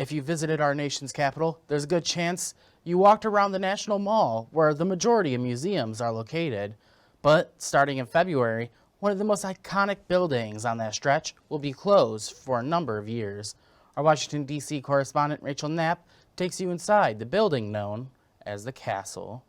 If you visited our nation's capital, there's a good chance you walked around the National Mall, where the majority of museums are located. But starting in February, one of the most iconic buildings on that stretch will be closed for a number of years. Our Washington, D.C. correspondent Rachel Knapp takes you inside the building known as the Castle.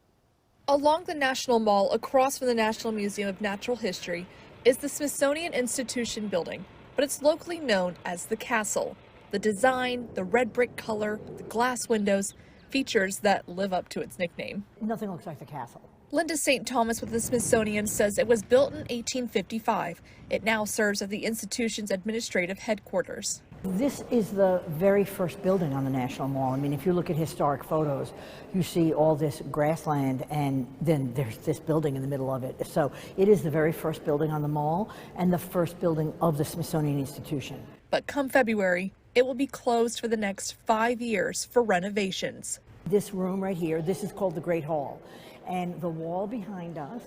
Along the National Mall, across from the National Museum of Natural History, is the Smithsonian Institution building, but it's locally known as the Castle. The design, the red brick color, the glass windows, features that live up to its nickname. Nothing looks like the castle. Linda St. Thomas with the Smithsonian says it was built in 1855. It now serves as the institution's administrative headquarters. This is the very first building on the National Mall. I mean, if you look at historic photos, you see all this grassland and then there's this building in the middle of it. So it is the very first building on the mall and the first building of the Smithsonian Institution. But come February, it will be closed for the next 5 years for renovations. This room right here, this is called the Great Hall. And the wall behind us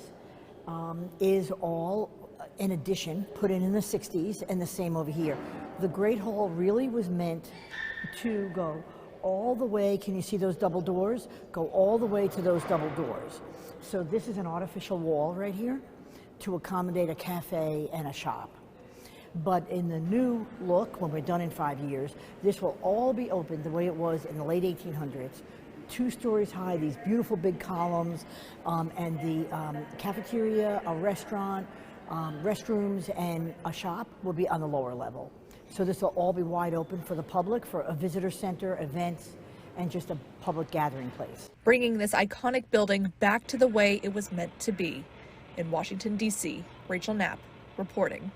is all an addition put in the 60s, and the same over here. The Great Hall really was meant to go all the way, can you see those double doors? Go all the way to those double doors. So this is an artificial wall right here to accommodate a cafe and a shop. But in the new look, when we're done in 5 years, this will all be open the way it was in the late 1800s. 2 stories high, these beautiful big columns, and the cafeteria, a restaurant, restrooms, and a shop will be on the lower level. So this will all be wide open for the public, for a visitor center, events, and just a public gathering place. Bringing this iconic building back to the way it was meant to be. In Washington, D.C., Rachel Knapp reporting.